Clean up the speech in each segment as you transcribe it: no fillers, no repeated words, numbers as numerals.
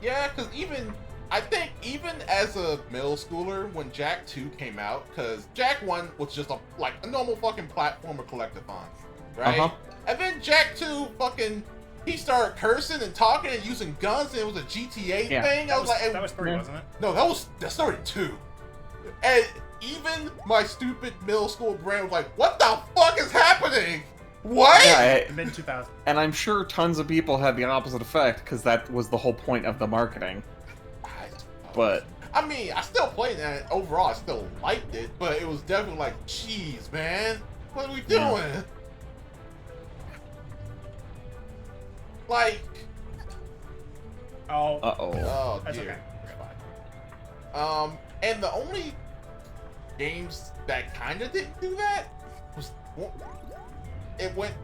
Yeah, because I think even as a middle schooler, when Jak 2 came out, because Jak 1 was just like a normal fucking platformer collectathon, right? And then Jak 2 he started cursing and talking and using guns, and it was a GTA thing. That was 3, wasn't it? No, that started 2. And even my stupid middle school brain was like, what the fuck is happening? What? Yeah, mid 2000. And I'm sure tons of people had the opposite effect, because that was the whole point of the marketing. But I mean, I still played it, and overall I still liked it, but it was definitely like, jeez, man, what are we doing? Like, oh That's dear. okay. And the only games that kind of didn't do that was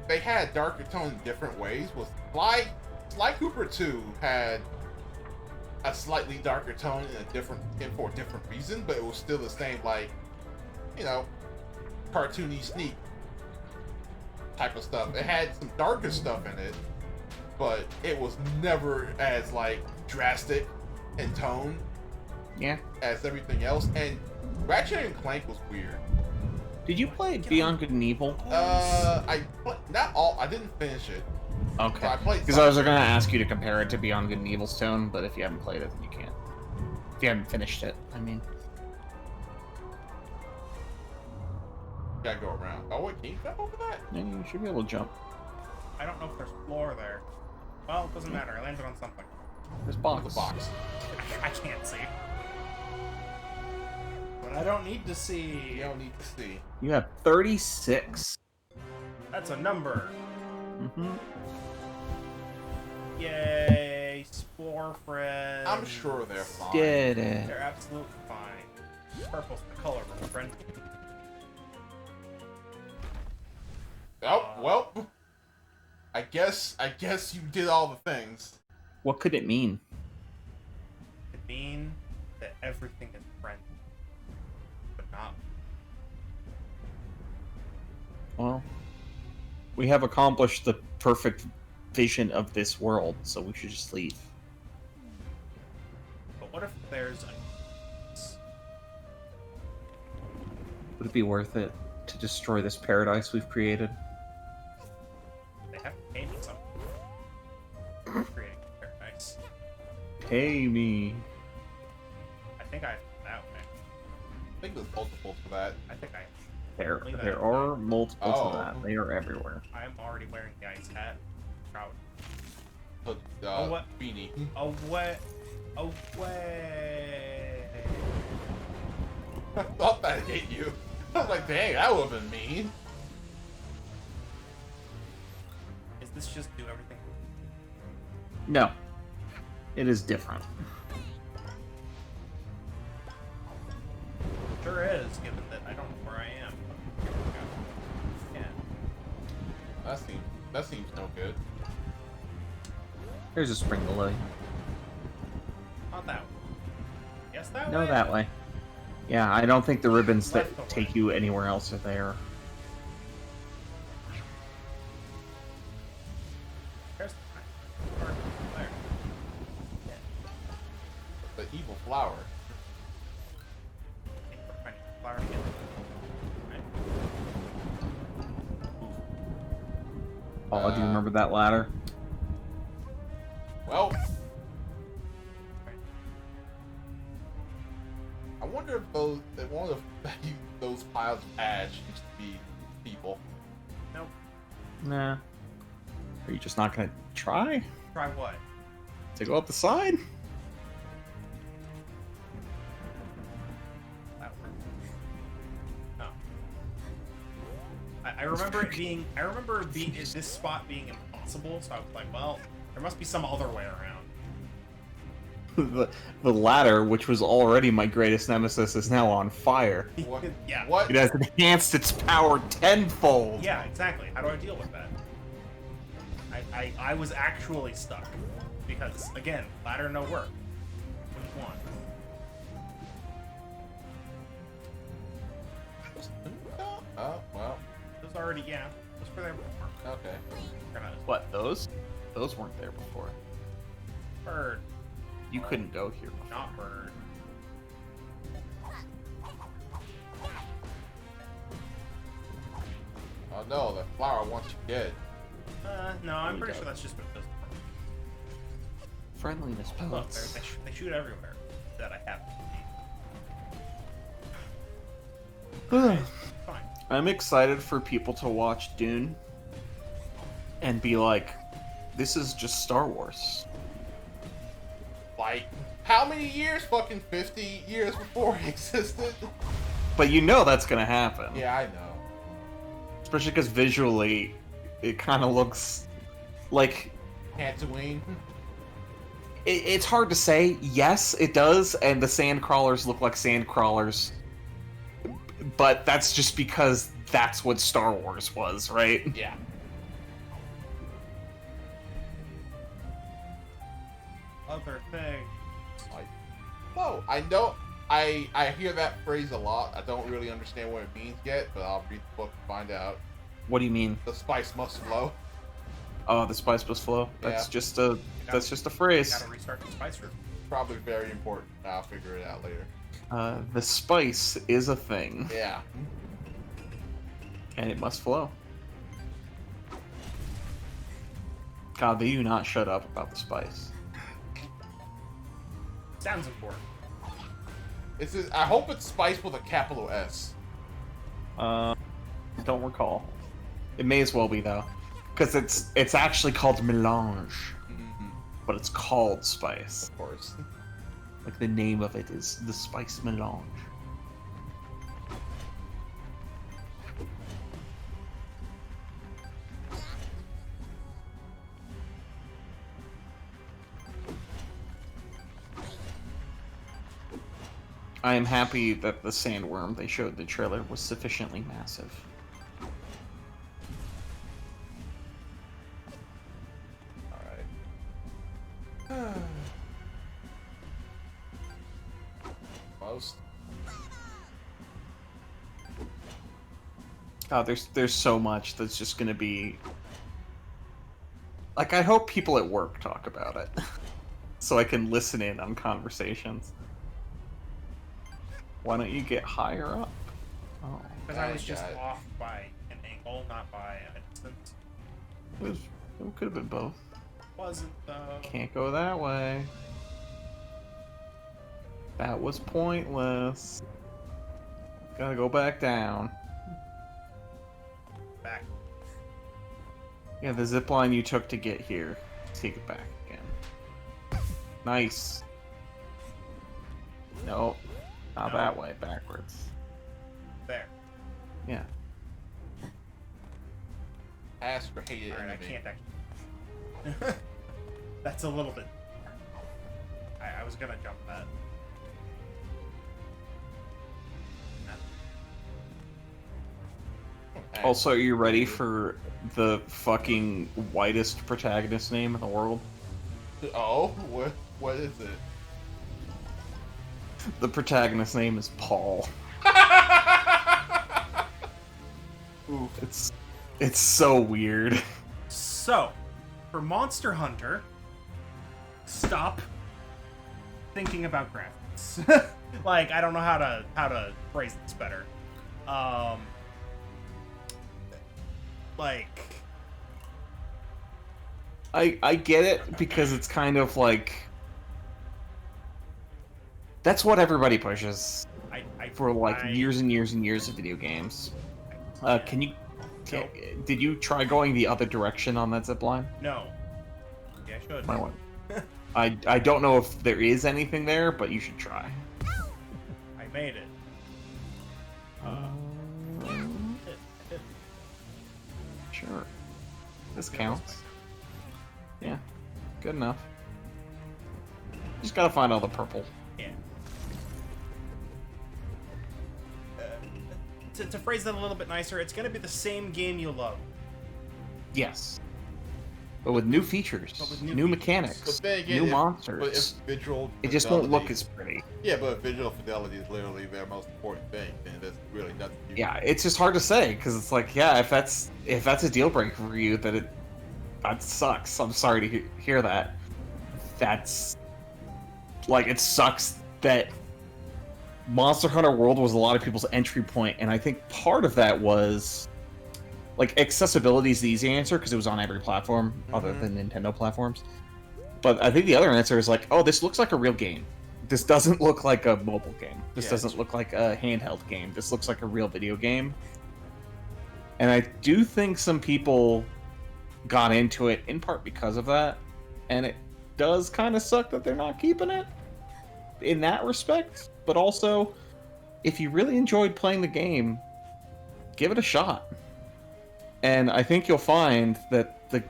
they had darker tone in different ways. Was Sly Cooper 2 had a slightly darker tone for a different reason, but it was still the same, like, you know, cartoony sneak type of stuff. It had some darker stuff in it, but it was never as like drastic in tone as everything else. And Ratchet and Clank was weird. Did you play Beyond Good and Evil? I didn't finish it. Okay. So because I was going to ask you to compare it to Beyond Good and Evil's tone, but if you haven't played it, then you can't. If you haven't finished it, I mean. Gotta go around. Oh wait, can you jump over that? Yeah, you should be able to jump. I don't know if there's floor there. Well, it doesn't matter. I landed on something. There's box. The box. I can't see. But I don't need to see. You don't need to see. You have 36. That's a number. Mm-hmm. Yay, Spore friends. I'm sure they're fine. Did it. They're absolutely fine. Purple's the color, my friend. Oh, well. I guess you did all the things. What could it mean? It mean that everything is friendly, but not. Well, we have accomplished the perfect vision of this world, so we should just leave. But what if there's a... Would it be worth it to destroy this paradise we've created? They have to pay me something. Creating paradise. Pay me. I think I that way. I think there's multiples for that. I think I. There are multiples of that. They are everywhere. I'm already wearing the ice hat. Proud. What? Beanie. Away. Away. I thought that hit you. I was like, dang, that would have been mean. Is this just do everything? No. It is different. Sure is, given that I don't know where I am. Yeah. That seems no good. There's a spring below you. Not that way. Yes, that way? No, that way. Yeah, I don't think the ribbons that take you anywhere else are there. There's The evil flower. Flower again. Oh, do you remember that ladder? Well, I wonder if those piles of ash used to be people. Nope. Nah. Are you just not gonna try Try what? to go up the side? That worked. Oh. I remember it being. I remember this spot being impossible. So I was like, well, there must be some other way around. The ladder, which was already my greatest nemesis, is now on fire. What? Yeah. What? It has enhanced its power tenfold. Yeah, exactly. How do I deal with that? I was actually stuck. Because, again, ladder no work. Which one? Oh, well. Those already, yeah. Those were there before. Okay. What, those? Those weren't there before. Bird. You couldn't go here. Not bird. Oh no, the flower wants you dead. No, I'm you pretty go. sure that's just what it does. Friendliness Look, pellets. they shoot everywhere that I have. Fine. I'm excited for people to watch Dune and be like, this is just Star Wars. Like, how many years? Fucking 50 years before it existed? But you know that's gonna happen. Yeah, I know. Especially because visually, it kind of looks like... Tatooine. It's hard to say. Yes, it does, and the sand crawlers look like sand crawlers. But that's just because that's what Star Wars was, right? Yeah. Other thing. Like, no, I know. I hear that phrase a lot. I don't really understand what it means yet, but I'll read the book to find out. What do you mean? The spice must flow. Oh, the spice must flow. That's Yeah. just a phrase. Gotta restart the spice room. Probably very important. I'll figure it out later. The spice is a thing, Yeah. and it must flow. God, they do not shut up about the spice. Sounds important. I hope it's spice with a capital S. Don't recall. It may as well be though, because it's actually called melange, Mm-hmm. but it's called spice. Of course. Like the name of it is the spice melange. I am happy that the sandworm they showed in the trailer was sufficiently massive. Alright. Most. Oh, there's so much that's just gonna be... Like, I hope people at work talk about it. So I can listen in on conversations. Why don't you get higher up? Oh, Because I was I just got it. off by an angle, not by a distance. it could have been both. Wasn't though. Can't go that way. That was pointless. Gotta go back down. Back. Yeah, the zip line you took to get here. Take it back again. Nice. No, not No. that way. Backwards. There. Yeah. Ask or hated Alright, I enemy. can't actually. That's a little bit. I was gonna jump that. Ask. Also, are you ready for the fucking whitest protagonist name in the world? Oh, what is it? The protagonist name is Paul. Oof. It's so weird. So, for Monster Hunter, stop thinking about graphics. Like, I don't know how to phrase this better. Like, I get it because it's kind of like that's what everybody pushes for like years and years and years of video games. Can you? Nope. Did you try going the other direction on that zipline? No. Yeah, I should. Might want- I don't know if there is anything there, but you should try. I made it. Sure. This counts. Yeah. Good enough. Just gotta find all the purple. Yeah. To phrase that a little bit nicer, it's gonna be the same game you love. Yes. But with new features, But with new new mechanics, But then again, new but if monsters. visual It just won't look fidelity- as pretty. Yeah, but if visual fidelity is literally their most important thing, then there's really nothing. Yeah, it's just hard to say because it's like, yeah, if that's a deal breaker for you, that sucks. I'm sorry to hear that. That's like, it sucks that Monster Hunter World was a lot of people's entry point, and I think part of that was, like, accessibility is the easy answer because it was on every platform other than Nintendo platforms. But I think the other answer is like, oh, this looks like a real game. This doesn't look like a mobile game. This doesn't look like a handheld game. This looks like a real video game. And I do think some people got into it in part because of that. And it does kind of suck that they're not keeping it in that respect. But also, if you really enjoyed playing the game, give it a shot. And I think you'll find that the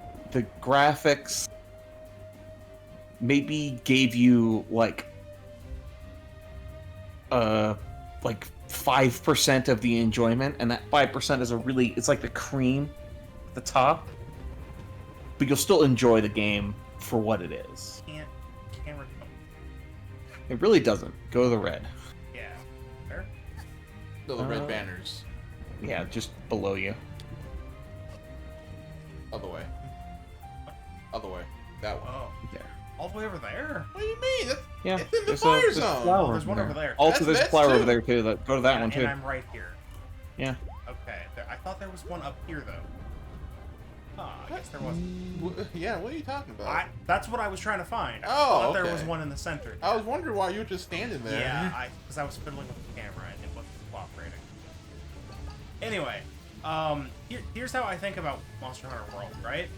graphics maybe gave you like 5% of the enjoyment, and that 5% is it's like the cream at the top. But you'll still enjoy the game for what it is. Can't recall. It really doesn't. Go to the red. Yeah. There? The red banners. Yeah, just below you. Other way. Other way. That one. Oh. There. All the way over there? What do you mean? It's Yeah. in the there's fire a zone. flower There's one there. over there. Also, there's a That's flower two. over there too. Go to that one too. And I'm right here. Yeah. Okay. I thought there was one up here though. Oh, I guess there wasn't. Yeah, what are you talking about? That's what I was trying to find. I Oh, thought there okay. was one in the center. I was wondering why you were just standing there. Yeah, because I was fiddling with the camera and it wasn't cooperating. Anyway, here's how I think about Monster Hunter World, right?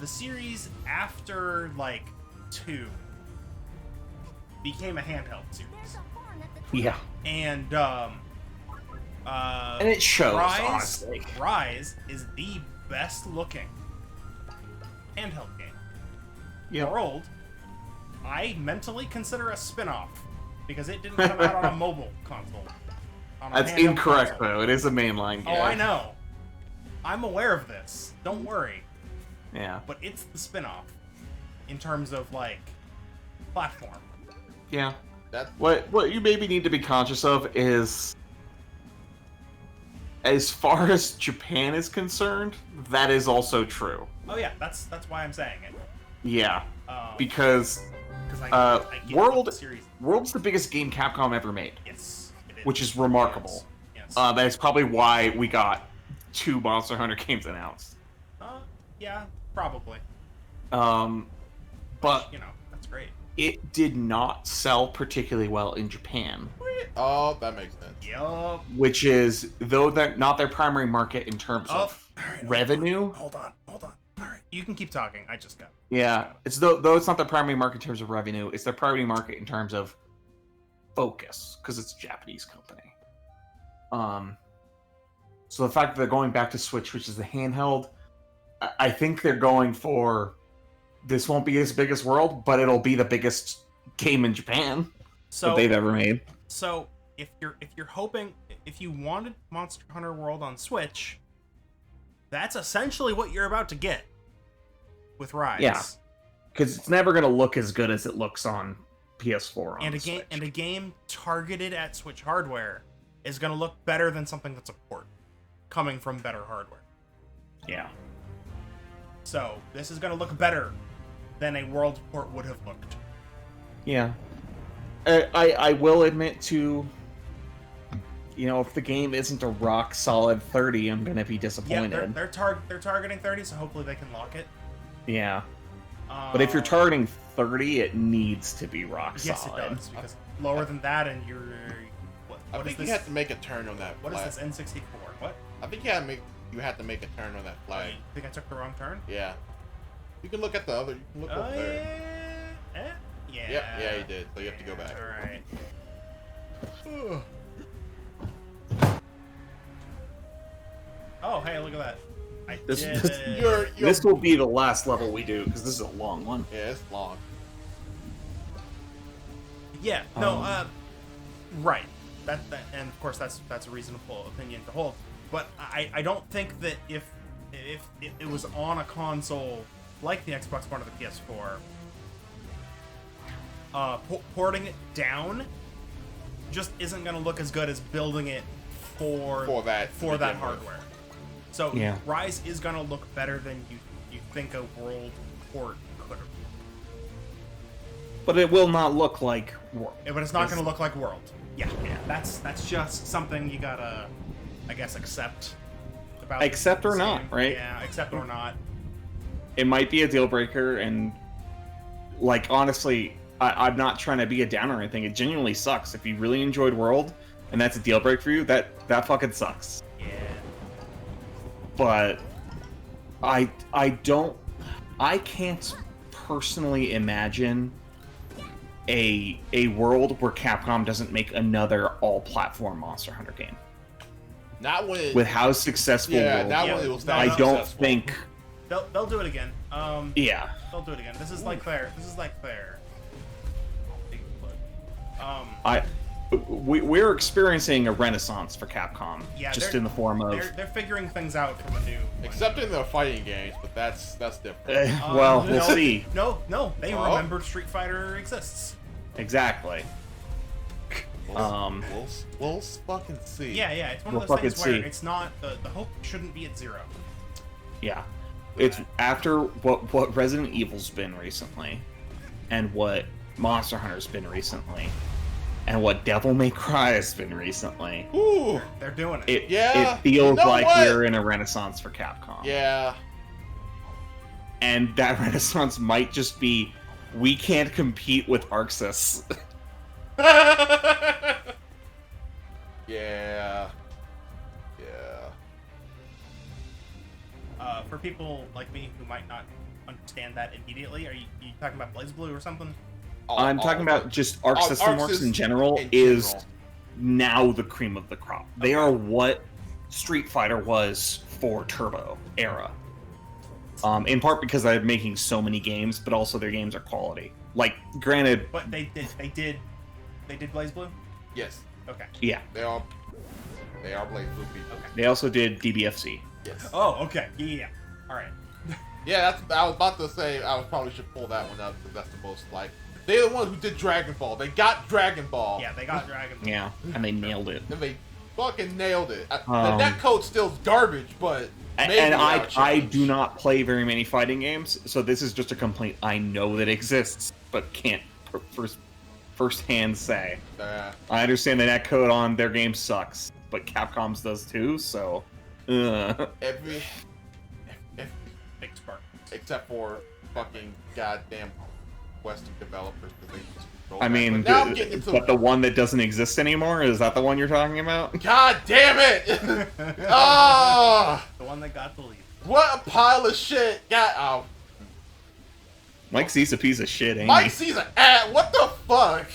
The series after, like, 2 became a handheld series. Yeah. And it shows, Rise, honestly. Rise is the best looking handheld game. Yeah. World, I mentally consider a spin-off because it didn't come out on a mobile console. On a That's handheld incorrect, console. though. It is a mainline game. Oh, I know. I'm aware of this. Don't worry. Yeah. But it's the spin-off in terms of, like, platform. Yeah. That's What you maybe need to be conscious of is, as far as Japan is concerned, that is also true. Oh yeah, that's why I'm saying it. Yeah. Um, Because I get World- the series. World's the biggest game Capcom ever made, Yes, it is. which is remarkable. Yes. That's probably why we got 2 Monster Hunter games announced. Yeah, probably. But You know, that's great. it did not sell particularly well in Japan, Oh, that makes sense. Yup. which is, though that not their primary market in terms of Alright, revenue. Hold on. Alright, you can keep talking. I just got. Yeah, it's though it's not their primary market in terms of revenue. It's their primary market in terms of focus, because it's a Japanese company. So the fact that they're going back to Switch, which is the handheld, I think they're going for, this won't be as big as World, but it'll be the biggest game in Japan that they've ever made. So if you're hoping, if you wanted Monster Hunter World on Switch, that's essentially what you're about to get with Rise. Yeah. Because it's never going to look as good as it looks on PS4 on And the a game Switch. and a game targeted at Switch hardware is going to look better than something that's a port coming from better hardware. Yeah. So this is going to look better than a World port would have looked. Yeah. I will admit to, if the game isn't a rock solid 30, I'm gonna be Yeah, disappointed. they're targeting 30, so hopefully they can lock it. Yeah. But if you're targeting 30, it needs to be rock yes, solid. it does, because lower than that, and you're. I What is think you this? have to make a turn on that What flag. is this N64? What? I think you have to make a turn on that flag. You think I took the wrong turn? Yeah. You can look at the other. You can look Oh over there. yeah. Yeah. Yeah, you did. So you have to go back. All right. Oh, hey, look at that. I This- did this- it. You're This will be the last level we do, because this is a long one. Yeah, it's long. Yeah. No. Right. That and of course that's a reasonable opinion to hold. But I don't think that if it was on a console like the Xbox One or the PS4, porting it down just isn't going to look as good as building it for that hardware. So Yeah. Rise is going to look better than you think a World port could have. but it will not look like World. Yeah, but it's not going to look like World. Yeah, that's just something you gotta, I guess, accept. Accept or not, game. right? Yeah, accept or not. It might be a deal breaker, and like honestly, I'm not trying to be a downer or anything. It genuinely sucks. If you really enjoyed World and that's a deal breaker for you, that fucking sucks. Yeah. But I can't personally imagine a world where Capcom doesn't make another all-platform Monster Hunter game. Not when it, With how successful World, not when it was that I don't successful. think. They'll do it again. Yeah. They'll do it again. This is like their. We're experiencing a renaissance for Capcom, Yeah, just they're- in the form of. They're figuring things out from a new. Except in the fighting games, but that's different. Well, we'll no, see. No, they Oh. remembered Street Fighter exists. Exactly. We'll fucking see. Yeah, it's one We'll of those fucking things where see. it's not the hope shouldn't be at 0. Yeah. It's after what Resident Evil's been recently, and what Monster Hunter's been recently, and what Devil May Cry has been recently. Ooh. They're doing it. Yeah, It feels you know like what? we're in a renaissance for Capcom. Yeah. And that renaissance might just be, we can't compete with Arxis. Yeah. For people like me who might not understand that immediately, are you talking about BlazBlue or something? I'm talking about just Arc System Works in general is now the cream of the crop. They are what Street Fighter was for Turbo era. In part because they're making so many games, but also their games are quality. Like, granted, But they did BlazBlue? Yes, Okay. yeah, they are BlazBlue people. they also did DBFC. Yes. Oh, okay. Yeah. All right. Yeah, I was about to say I probably should pull that one up because that's the most like. They're the ones who did Dragon Ball. They got Dragon Ball. Yeah, they got Dragon Ball. Yeah, and they nailed it. And they fucking nailed it. The Um, netcode still's garbage, but maybe And without I change. do not play very many fighting games, so this is just a complaint I know that exists, but can't firsthand say. I understand the netcode on their game sucks, but Capcom's does too, so... Every Big spark. except for fucking goddamn Western developers because they just control I that. mean, But now I'm getting into but the one that doesn't exist anymore, is that the one you're talking about? God damn it! Ah, The one that got deleted. what a pile of shit! God, Mike C's a piece of shit, ain't Mike he? sees an ad. What the fuck?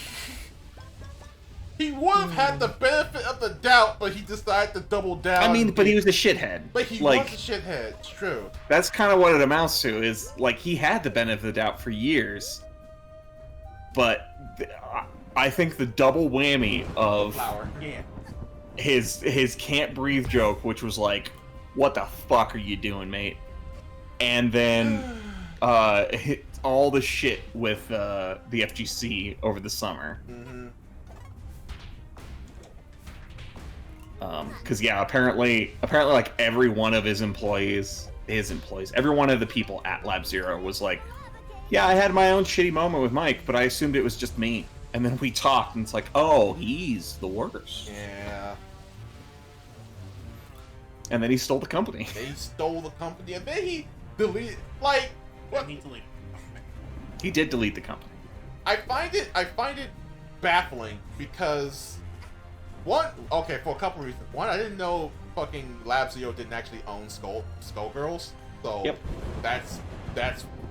He would have had the benefit of the doubt, but he decided to double down. I mean, but he was a shithead. But he like, was a shithead. It's true. that's kind of what it amounts to, is, like, he had the benefit of the doubt for years, but I think the double whammy of Flower. Yeah. his can't breathe joke, which was like, what the fuck are you doing, mate? And then all the shit with the FGC over the summer. Mm-hmm. Because yeah, apparently like every one of his employees, every one of the people at Lab Zero was like, yeah, I had my own shitty moment with Mike, but I assumed it was just me. And then we talked, and it's like, oh, he's the worst. Yeah. And then he stole the company. They stole the company, and then he deleted. Like, what? He deleted. He did delete the company. I find it baffling because for a couple reasons. One, I didn't know fucking Lab Zero didn't actually own Skullgirls, so Yep. that's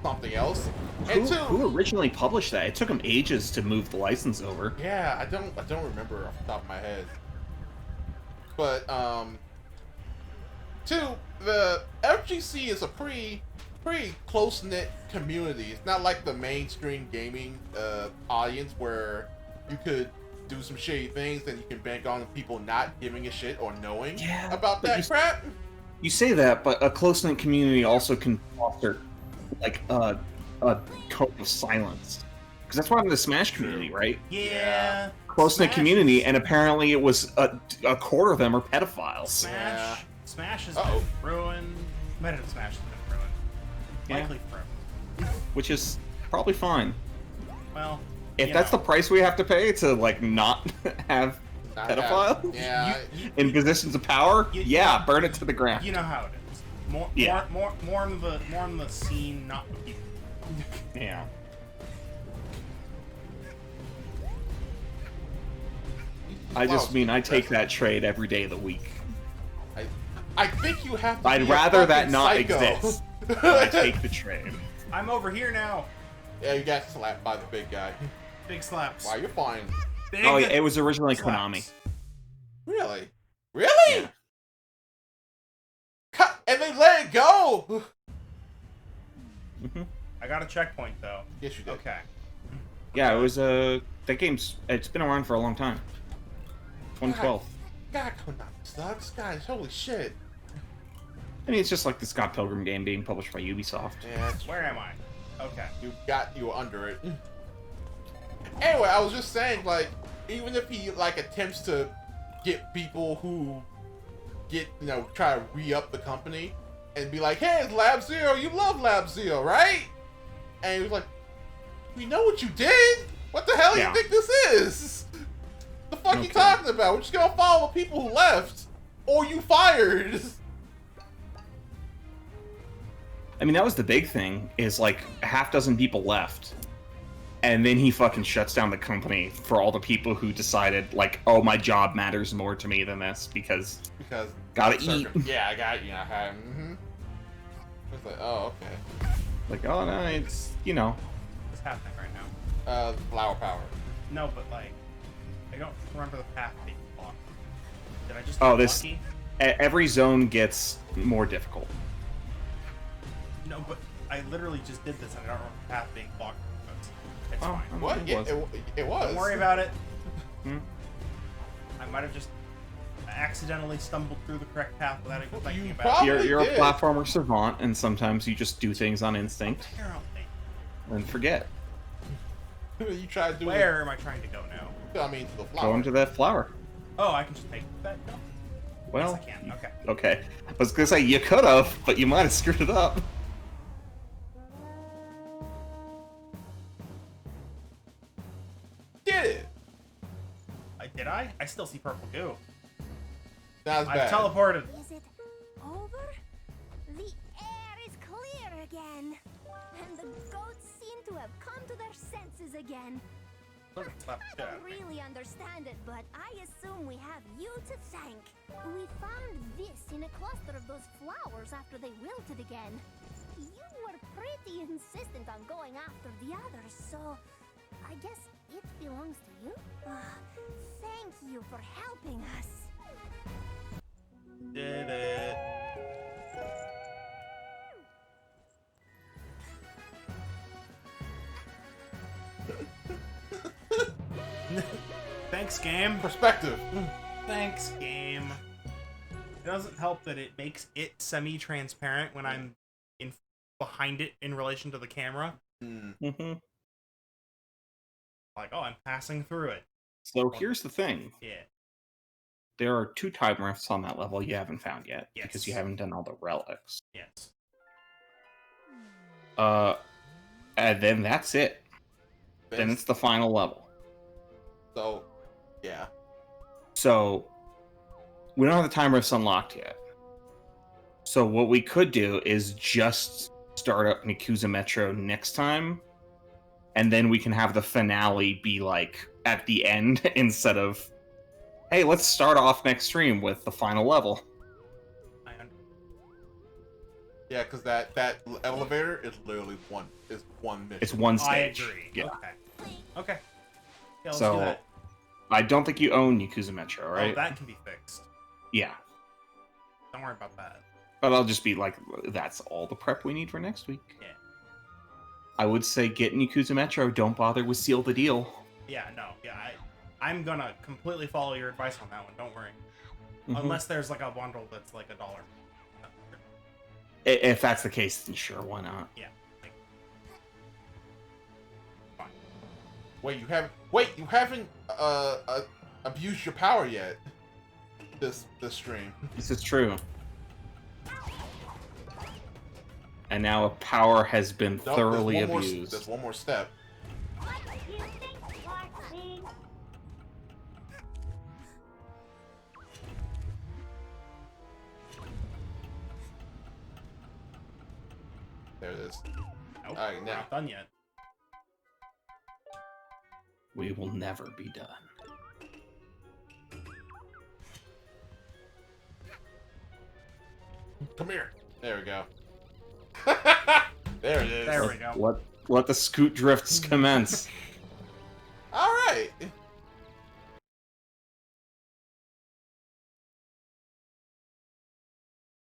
something else. And two, Who originally published that? It took him ages to move the license over. yeah, I don't remember off the top of my head. But two, the FGC is a pretty close knit community. It's not like the mainstream gaming audience where you could do some shady things and you can bank on people not giving a shit or knowing about but that crap. You say that, but a close knit community also can foster like a code of silence, because that's why I'm in the Smash community, right? Yeah. Close knit Smash community, is- and apparently it was a quarter of them are pedophiles. Yeah. Smash has Uh-oh. been ruined. Competitive Smash has been ruined. Yeah. Likely forever. Which is probably fine. Well, if that's the price we have to pay to like not have Not pedophiles have- yeah. in positions of power, yeah, burn it to the ground. You know how it is. More in the scene, not the people. Yeah. I just mean I take that trade every day of the week. I think you have to I'd be a rather that fucking not psycho. exist. I take the trade. I'm over here now. Yeah, you got slapped by the big guy. Big slaps. Wow, you're fine. Big Oh, yeah, it was originally slaps. Konami. Really? Really? Yeah. Cut, and they let it go. Hmm. I got a checkpoint though. Yes, you did. Okay. Yeah, it was that game's. It's been around for a long time. 2012. God, Konami sucks, guys. Holy shit. I mean, it's just like the Scott Pilgrim game being published by Ubisoft. Yeah, it's Where am I? Okay. you were under it. Anyway, I was just saying, like, even if he like attempts to get people who try to re-up the company and be like, hey, it's Lab Zero, you love Lab Zero, right? And he was like, we know what you did. What the hell Yeah. you think this is? The fuck you Okay. talking about? We're just gonna follow the people who left, or you fired. I mean, that was the big thing, is like a half dozen people left. And then he fucking shuts down the company for all the people who decided, like, oh, my job matters more to me than this because gotta eat. Yeah, I got you. Mm-hmm. It's like, oh, okay. Like, oh, no, it's, you know. What's happening right now? Flower power. No, but like, I don't remember the path being blocked. Did I just Oh, get this. lucky? Every zone gets more difficult. No, but I literally just did this and I don't remember the path being blocked. It's Oh, fine. What? It Yeah, was. it was. Don't worry about it. Hmm? I might have just accidentally stumbled through the correct path without even thinking You about probably- it. You're a did. platformer savant, and sometimes you just do things on instinct Apparently. and forget. You try to do Where am I trying to go now? it. I mean, to the flower. Go into that flower. Oh, I can just take that? No. Well, Yes, I can. Okay. okay. I was gonna say you could have, but you might have screwed it up. Did it? Did I? I still see purple goo. Not as I've bad. teleported. Is it over? The air is clear again. And the goats seem to have come to their senses again. Slap the I shit out don't of me. really understand it, but I assume we have you to thank. We found this in a cluster of those flowers after they wilted again. You were pretty insistent on going after the others, so I guess it belongs to you. Thank you for helping us. Did it. Thanks, game. Perspective. Thanks, game. It doesn't help that it makes it semi-transparent when I'm behind it in relation to the camera. Mm-hmm. Like, oh, I'm passing through it. So here's the thing. Yeah. There are 2 time rifts on that level you haven't found yet, Yes. because you haven't done all the relics. Yes. And then that's it. Then it's the final level. So, yeah. So, we don't have the time rifts unlocked yet. So what we could do is just start up Nikuza Metro next time, and then we can have the finale be like at the end instead of, hey, let's start off next stream with the final level. Yeah, because that elevator is literally one mission. It's one I stage. agree. Yeah. Okay. Okay. Yeah, let's do So that. I don't think you own Yakuza Metro, right? Oh, that can be fixed. Yeah. Don't worry about that. But I'll just be like, that's all the prep we need for next week. Yeah. I would say get Yakuza Metro. Don't bother with Seal the Deal. Yeah, no. Yeah, I'm gonna completely follow your advice on that one. Don't worry. Mhm. Unless there's like a bundle that's like $1. If that's the case, then sure, why not? Yeah. Fine. Wait, you haven't abused your power yet. This stream. This is true. And now a power has been No, thoroughly there's abused. There's one more step. What do you think There it is. Nope, Alright, we're now. not done yet. We will never be done. Come here. There we go. There it is. There we go. Let the scoot drifts commence. All right.